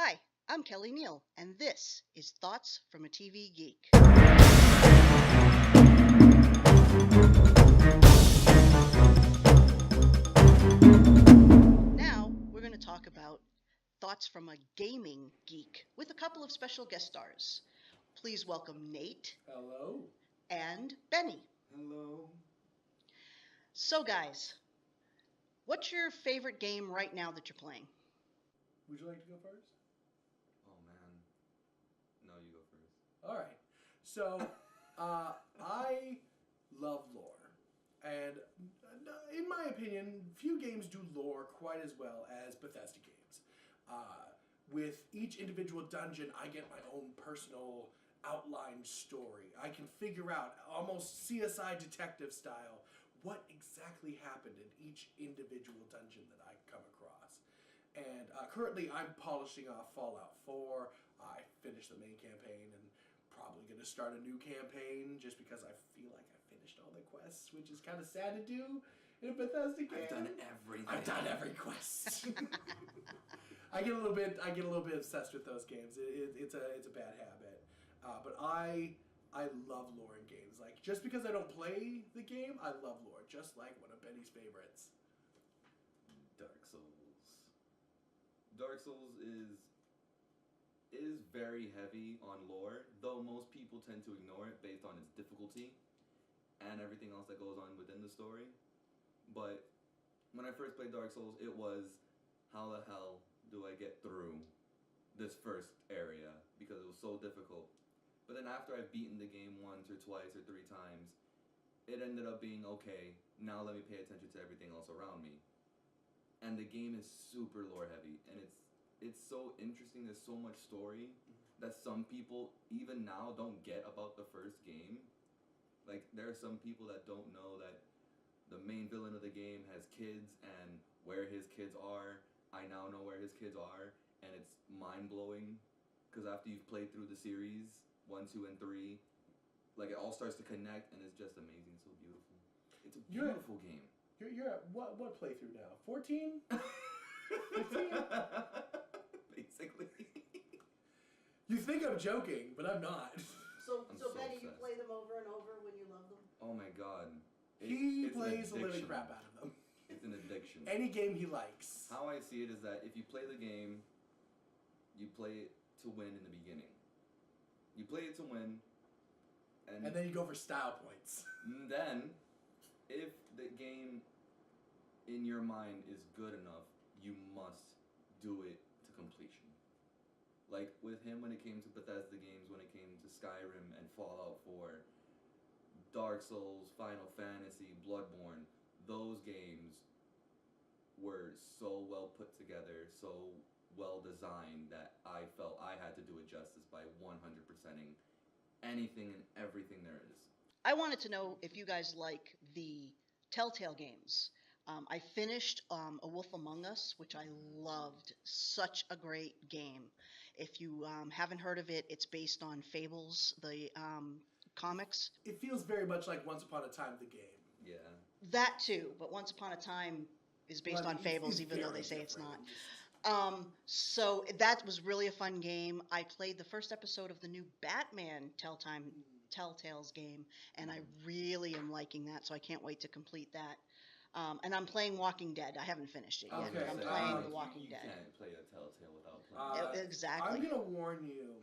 Hi, I'm Kelly Neal, and this is Thoughts from a TV Geek. Now, we're going to talk about Thoughts from a Gaming Geek with a couple of special guest stars. Please welcome Nate. Hello. And Benny. Hello. So, guys, what's your favorite game right now that you're playing? Would you like to go first? Oh man. No, you go first. All right. So, I love lore, and in my opinion, few games do lore quite as well as Bethesda games. With each individual dungeon, I get my own personal outlined story. I can figure out, almost CSI detective style, what exactly happened in each individual dungeon that I come across. And currently, I'm polishing off Fallout 4. I finished the main campaign and probably going to start a new campaign just because I feel like I finished all the quests, which is kind of sad to do in a Bethesda game. I've done everything. I've done every quest. I get a little bit obsessed with those games. It's a bad habit. But I love lore in games. Like, just because I don't play the game, I love lore. Just like one of Benny's favorites. Dark Souls. Dark Souls is very heavy on lore, though most people tend to ignore it based on its difficulty and everything else that goes on within the story. But when I first played Dark Souls, it was, how the hell do I get through this first area? Because it was so difficult. But then after I've beaten the game once or twice or three times, it ended up being, okay, now let me pay attention to everything else around me. And the game is super lore heavy, and it's so interesting. There's so much story that some people even now don't get about the first game. Like, there are some people that don't know that the main villain of the game has kids and where his kids are. I now know where his kids are, and it's mind-blowing because after you've played through the series 1, 2, and 3, like, it all starts to connect, and it's just amazing. So beautiful. It's a beautiful game. You're at what playthrough now? 14? 15? Basically. You think I'm joking, but I'm not. So so Benny, you obsessed. play them over and over when you love them? Oh my god. He It's plays the an living addiction. crap out of them. It's an addiction. Any game he likes. How I see it is that if you play the game, you play it to win in the beginning. You play it to win, And then you go for style points. then, if the game in your mind is good enough, you must do it to completion. Like with him when it came to Bethesda games, when it came to Skyrim and Fallout 4, Dark Souls, Final Fantasy, Bloodborne, those games were so well put together, so well designed that I felt I had to do it justice by 100%ing anything and everything there is. I wanted to know if you guys like the Telltale games. I finished A Wolf Among Us, which I loved. Such a great game. If you haven't heard of it, it's based on Fables, the comics. It feels very much like Once Upon a Time, the game. Yeah. That too, but Once Upon a Time is based Well, on Fables, even though they say very it's not. different. So that was really a fun game. I played the first episode of the new Batman Telltale's game, and I really am liking that, so I can't wait to complete that. And I'm playing Walking Dead. I haven't finished it yet, Okay, but I'm so, playing The you Walking Dead. can't play a Telltale without playing. Exactly. I'm going to warn you.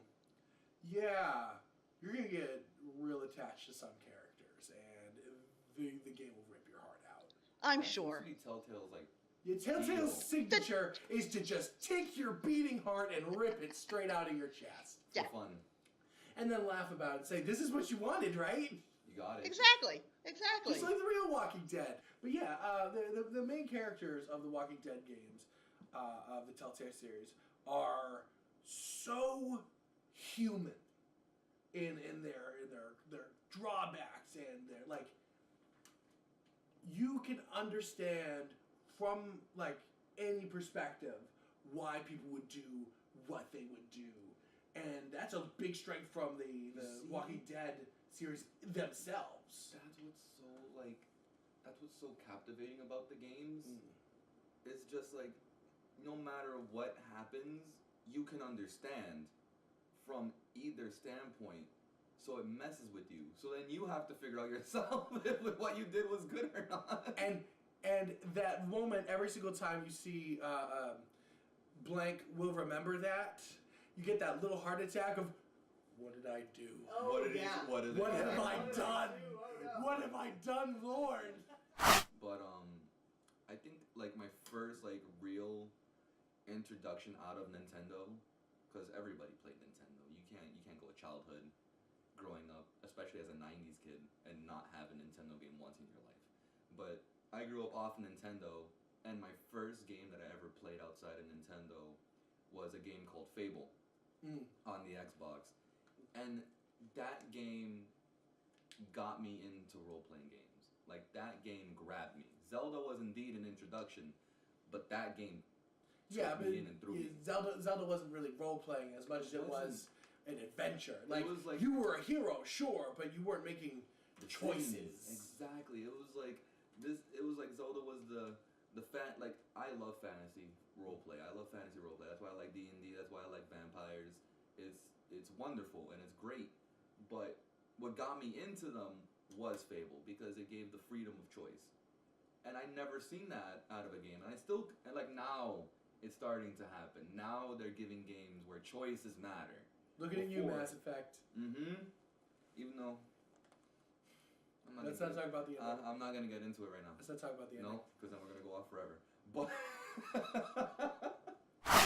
Yeah, you're going to get real attached to some characters, and the game will rip your heart out. I'm That's sure. supposed to be Telltale's like. Yeah, Telltale's Deal. signature is to just take your beating heart and rip it straight out of your chest. For Yeah. fun. And then laugh about it and say, this is what you wanted, right? You got it. Exactly. Just like the real Walking Dead. But yeah, the main characters of the Walking Dead games, of the Telltale series, are so human in their drawbacks and their, like, you can understand from, like, any perspective why people would do what they would do. And that's a big strength from the See? Walking Dead series themselves. That's what's so captivating about the games. It's just like, no matter what happens, you can understand from either standpoint, so it messes with you. So then you have to figure out yourself if what you did was good or not. And that moment, every single time you see blank will remember that, you get that little heart attack of, what did I do? Oh, what did yeah. what did What it, have I What did done? I do? Oh, yeah. What have I done, Lord? But I think like my first like real introduction out of Nintendo, because everybody played Nintendo. You can't go a childhood growing up, especially as a 90s kid, and not have a Nintendo game once in your life. But I grew up off Nintendo, and my first game that I ever played outside of Nintendo was a game called Fable on the Xbox. And that game got me into role-playing games. Like, that game grabbed me. Zelda was indeed an introduction, but that game took me in and threw me. Zelda wasn't really role-playing as much as it was an adventure. Like, it was like you were a hero, sure, but you weren't making choices. Exactly. It was like this. It was like Zelda was like I love fantasy roleplay. I love fantasy roleplay. That's why I like D&D. That's why I like vampires. It's wonderful and it's great. But what got me into them was Fable because it gave the freedom of choice. And I never seen that out of a game. And I still like now it's starting to happen. Now they're giving games where choices matter. Looking at you, Mass Effect. Even though Let's not talk about the end. I'm not gonna get into it right now. Let's not talk about the end. No, because then we're gonna go off forever. But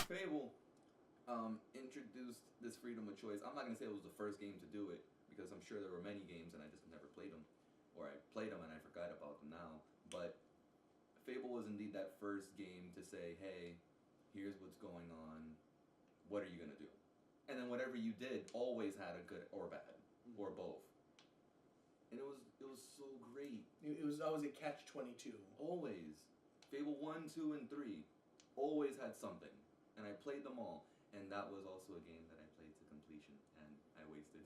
Fable introduced this freedom of choice. I'm not gonna say it was the first game to do it because I'm sure there were many games and I just never played them, or I played them and I forgot about them now. But Fable was indeed that first game to say, "Hey, here's what's going on. What are you gonna do?" And then whatever you did always had a good or bad or both. And it was so great. It was always a catch-22. Always. Fable 1, 2, and 3 always had something. And I played them all. And that was also a game that I played to completion. And I wasted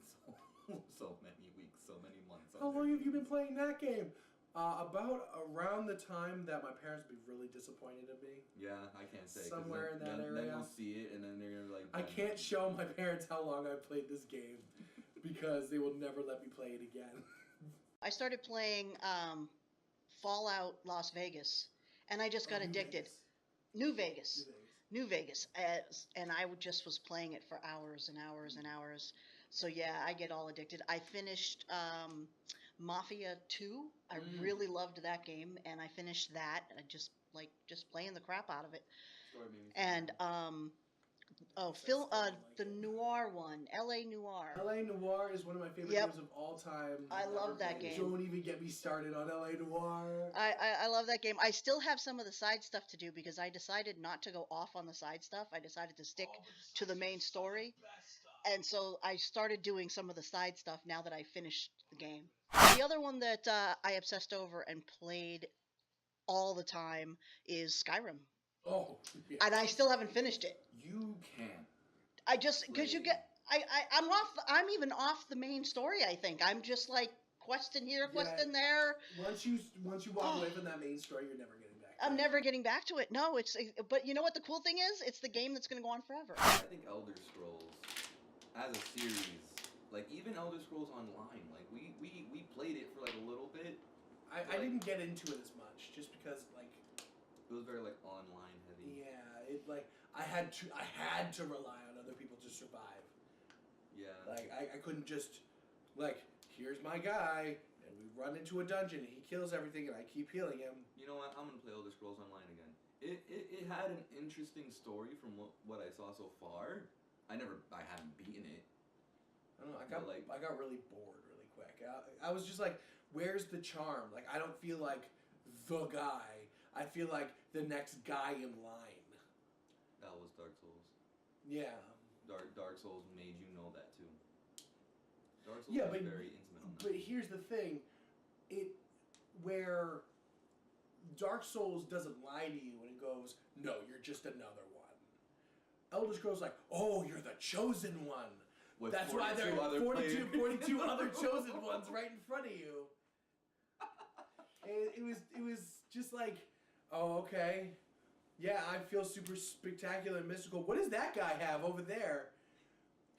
so many weeks, so many months. How long have you been playing that game? About around the time that my parents would be really disappointed in me. Yeah, I can't say. Somewhere in that area. Then you'll see it, and then they're gonna be like. I can't show my parents how long I've played this game because they will never let me play it again. I started playing Fallout Las Vegas, and I just got addicted. New Vegas. And I just was playing it for hours and hours and hours. So yeah, I get all addicted. I finished Mafia II. I really loved that game, and I finished that. And I just playing the crap out of it. And the Noir one, L.A. Noir. L.A. Noir is one of my favorite games of all time. I love that game. Don't even get me started on L.A. Noir. I love that game. I still have some of the side stuff to do because I decided not to go off on the side stuff. I decided to stick to the main story. And so I started doing some of the side stuff now that I finished the game. The other one that I obsessed over and played all the time is Skyrim. Oh, yeah. And I still haven't finished it. You can't. I just because you get I'm even off the main story. I think I'm just like questing here, questing there. Once you walk away from that main story, you're never getting back. I'm never getting back to it. No, but you know what the cool thing is? It's the game that's going to go on forever. I think Elder Scrolls as a series, like even Elder Scrolls Online, like we played it for like a little bit. I didn't get into it as much just because like it was very like online heavy. Yeah, it like I had to rely on other people to survive. Yeah. Like I couldn't just like here's my guy and we run into a dungeon and he kills everything and I keep healing him. You know what? I'm gonna play Elder Scrolls Online again. It had an interesting story from what I saw so far. I haven't beaten it. I don't know. I got really bored really quick. I was just like, where's the charm? Like I don't feel like the guy. I feel like the next guy in line. That was Dark Souls. Yeah. Dark Souls made you know that too. Dark Souls yeah, was but, very intimate on that. But here's the thing. Where Dark Souls doesn't lie to you when it goes, no, you're just another one. Elder Scrolls like, oh, you're the chosen one. With That's why there are 42 other chosen ones right in front of you. And it was just like, oh, okay. Yeah, I feel super spectacular and mystical. What does that guy have over there?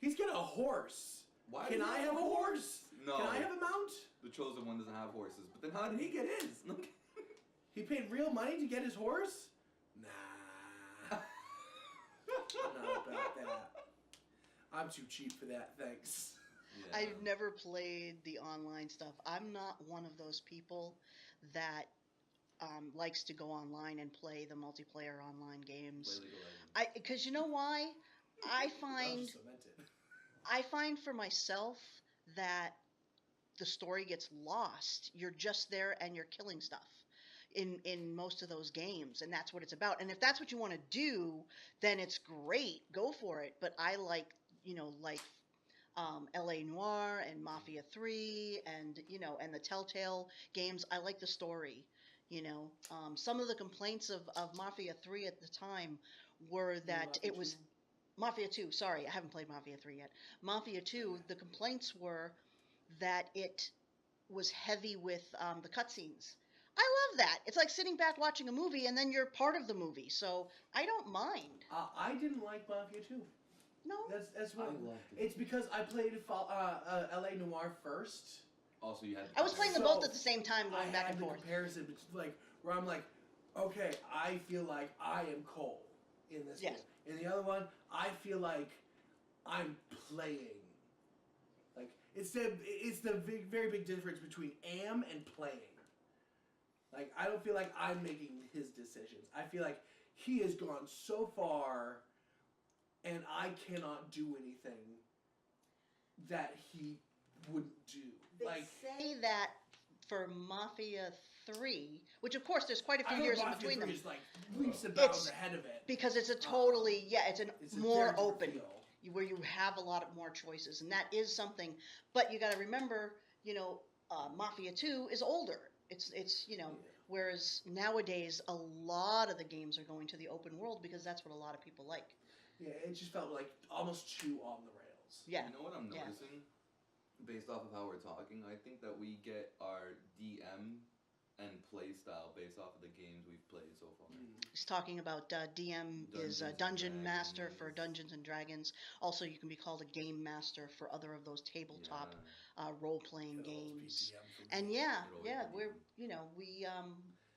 He's got a horse. Why Can does he I have a horse? No. Can I have a mount? The chosen one doesn't have horses. But then how did he get his? No. He paid real money to get his horse? Nah. Not about that. I'm too cheap for that, thanks. Yeah. I've never played the online stuff. I'm not one of those people that likes to go online and play the multiplayer online games. Play League of Legends. Because you know why? I find Cemented. I find for myself that the story gets lost. You're just there and you're killing stuff in most of those games, and that's what it's about. And if that's what you want to do, then it's great. Go for it. But I like, L.A. Noir and Mafia 3 and, and the Telltale games. I like the story. Some of the complaints of Mafia 3 at the time were that Mafia it was 2. Mafia 2. Sorry, I haven't played Mafia 3 yet. Mafia 2, the complaints were that it was heavy with the cutscenes. I love that. It's like sitting back watching a movie and then you're part of the movie. So I don't mind. I didn't like Mafia 2. No. That's what. I loved it. It's because I played L.A. Noir first. Also, you had. I was playing them So, both at the same time, going I back had and the forth. comparison, like where I'm like, okay, I feel like I am Cole in this Yes. game. In the other one, I feel like I'm playing. Like it's the very big difference between am and playing. Like I don't feel like I'm making his decisions. I feel like he has gone so far, and I cannot do anything that he wouldn't do. They Like say that for Mafia 3, which of course there's quite a I few heard years in Mafia between 3 them. is like leaps and bounds It's- ahead of it. Because it's a totally, it's a It's a more very different open, feel. where you have a lot of more choices, and that is something. But you got to remember, Mafia 2 is older. It's whereas nowadays a lot of the games are going to the open world because that's what a lot of people like. Yeah, it just felt like almost too on the rails. Yeah. You know what I'm Yeah. noticing? Based off of how we're talking, I think that we get our DM and play style based off of the games we've played so far. He's talking about DM is Dungeons and Dungeon Master for Dragons. Dungeons and Dragons. Also, you can be called a Game Master for other of those tabletop role-playing It'll always be games. DM for me. And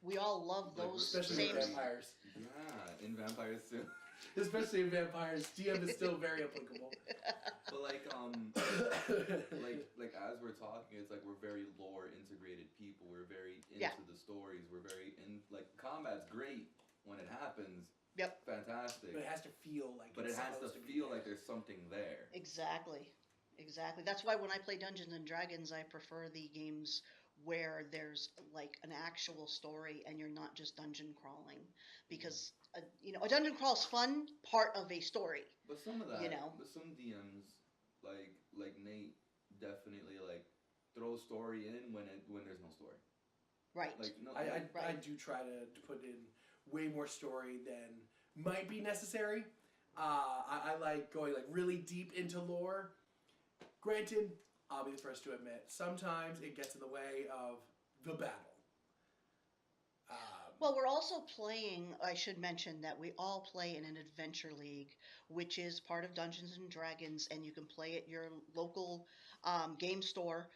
we all love Like, those Especially same. in vampires. Yeah, in Vampires too. Especially in vampires, DM is still very applicable. But like as we're talking, it's like we're very lore integrated people. We're very into Yeah. the stories. We're very in like combat's great when it happens. Yep. Fantastic. But it has to feel like But it's it has to supposed be feel there. like there's something there. Exactly. That's why when I play Dungeons and Dragons, I prefer the games where there's like an actual story and you're not just dungeon crawling, because a dungeon crawl's fun, part of a story. But some of that, You know. but some DMs like Nate definitely like throw story in when there's no story. Right. Like no, I Right. do try to put in way more story than might be necessary. I like going like really deep into lore. Granted, I'll be the first to admit, sometimes it gets in the way of the battle. Well, we're also playing, I should mention that we all play in an adventure league, which is part of Dungeons and Dragons, and you can play at your local game store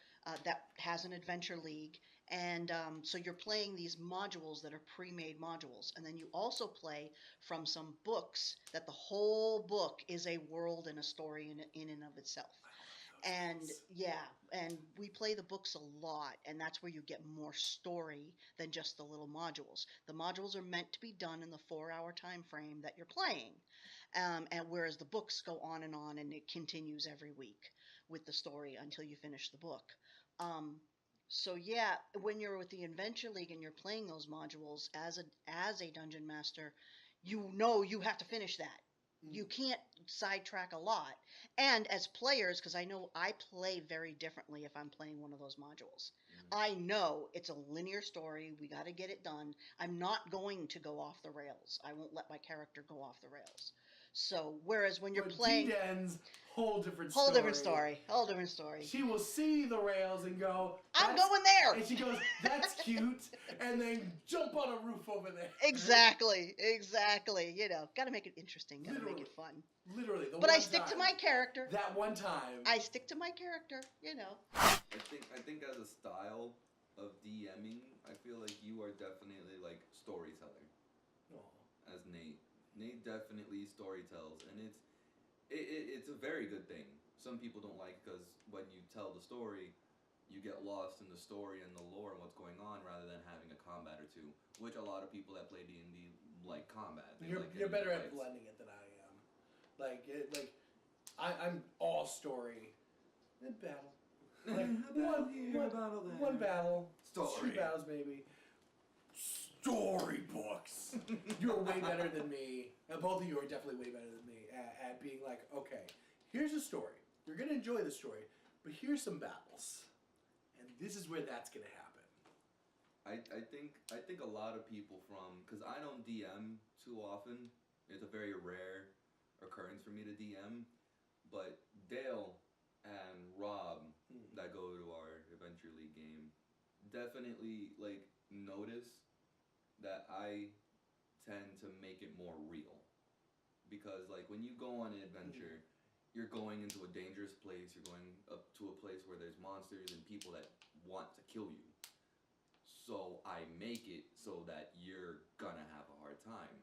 that has an adventure league. And so you're playing these modules that are pre-made modules. And then you also play from some books that the whole book is a world and a story in and of itself. And and we play the books a lot, and that's where you get more story than just the little modules. The modules are meant to be done in the 4-hour time frame that you're playing, and whereas the books go on, and it continues every week with the story until you finish the book. So when you're with the Adventure League and you're playing those modules as a dungeon master, you have to finish that. You can't sidetrack a lot. And as players, because I know I play very differently if I'm playing one of those modules. I know it's a linear story. We got to get it done. I'm not going to go off the rails. I won't let my character go off the rails. So whereas when you're But playing, D-Dens whole different Whole story. different story. Whole different story. She will see the rails and go, I'm "That's-" going there. And she goes, "That's cute," and then jump on a roof over there. Exactly. You know, got to make it interesting. Got to make it fun. Literally. But I stick to my character. That one time. I stick to my character. You know. I think as a style of DMing, I feel like you are definitely like storyteller. Aw. As Nate definitely storytells, and it's a very good thing. Some people don't like because when you tell the story, you get lost in the story and the lore and what's going on rather than having a combat or two, which a lot of people that play D&D like combat. You're better at blending it than I am. I'm all story and battle. Like one battle, Story. 2 battles maybe. Storybooks. You're way better than me, and both of you are definitely way better than me at being like, okay, here's a story. You're gonna enjoy the story, but here's some battles, and this is where that's gonna happen. I think a lot of people because I don't DM too often. It's a very rare occurrence for me to DM, but Dale and Rob that go to our Adventure League game definitely like notice that I tend to make it more real, because like when you go on an adventure, you're going into a dangerous place, you're going up to a place where there's monsters and people that want to kill you. So I make it so that you're gonna have a hard time.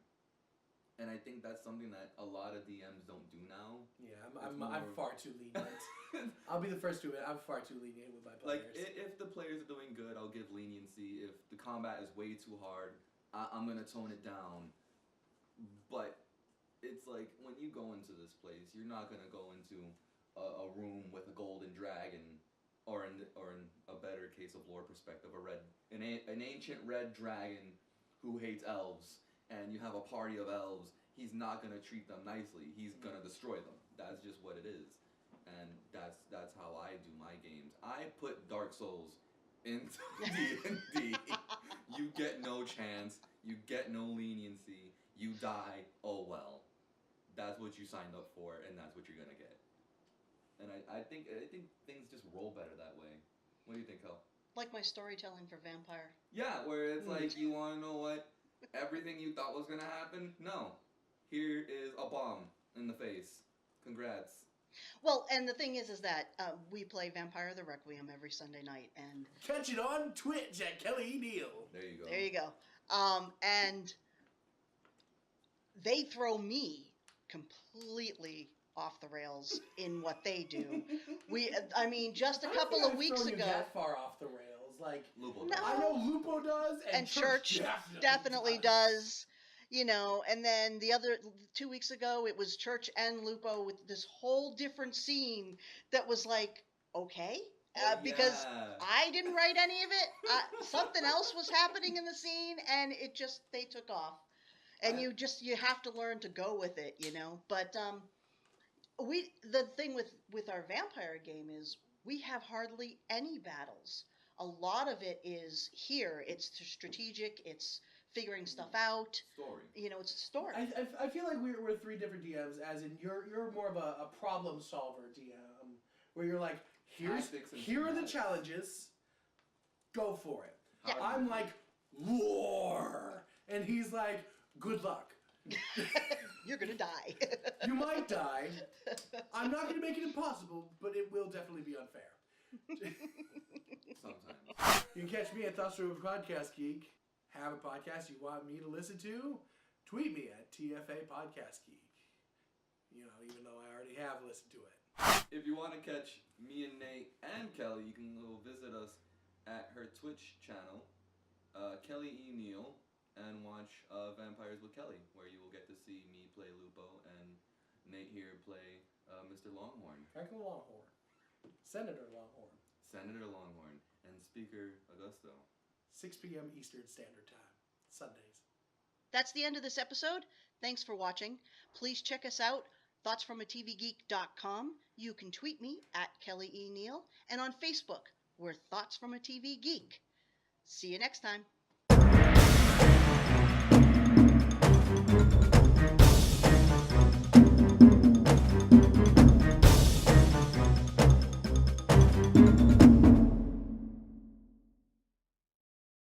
And I think that's something that a lot of DMs don't do now. Yeah, I'm far too lenient. I'll be the first to admit I'm far too lenient with my players. Like if the players are doing good, I'll give leniency. If the combat is way too hard, I'm gonna tone it down. But it's like when you go into this place, you're not gonna go into a room with a golden dragon, or in a better case of lore perspective, an ancient red dragon who hates elves, and you have a party of elves. He's not gonna treat them nicely. He's gonna destroy them. That's just what it is, and that's how I do my games. I put Dark Souls into D&D. You get no chance. You get no leniency. You die. Oh well. That's what you signed up for, and that's what you're gonna get. And I think things just roll better that way. What do you think, Kel? Like my storytelling for Vampire. Yeah, where it's like, you want to know what everything you thought was gonna happen? No, here is a bomb in the face. Congrats. Well, and the thing is that we play Vampire the Requiem every Sunday night, and catch it on Twitch at Kelly E. Neal. There you go. There you go. And they throw me completely off the rails in what they do. Just a couple of weeks ago. That far off the rails, like Lupo No. does. I know Lupo does, and Church definitely does. You know, and then the other 2 weeks ago, it was Church and Lupo with this whole different scene that was like, okay, because I didn't write any of it. Something else was happening in the scene, and they took off. And you have to learn to go with it, you know. But the thing with our vampire game is we have hardly any battles. A lot of it is here. It's strategic. It's figuring stuff out. Story. You know, it's a story. I feel like we're 3 different DMs, as in you're more of a problem solver DM, where you're like, here are the challenges, go for it. Yeah. I'm like, lore, and he's like, good luck. You're gonna die. You might die. I'm not gonna make it impossible, but it will definitely be unfair. Sometimes. You can catch me at Thoughts from a Podcast Geek. Have a podcast you want me to listen to? Tweet me at TFA Podcast Geek. You know, even though I already have listened to it. If you want to catch me and Nate and Kelly, you can go visit us at her Twitch channel, Kelly E. Neal, and watch Vampires with Kelly, where you will get to see me play Lupo and Nate here play Mr. Longhorn. Franklin Longhorn. Senator Longhorn. Senator Longhorn and Speaker Augusto. 6 p.m. Eastern Standard Time. Sundays. That's the end of this episode. Thanks for watching. Please check us out, thoughtsfromatvgeek.com. You can tweet me at Kelly E. Neal. And on Facebook, we're Thoughts from a TV Geek. See you next time.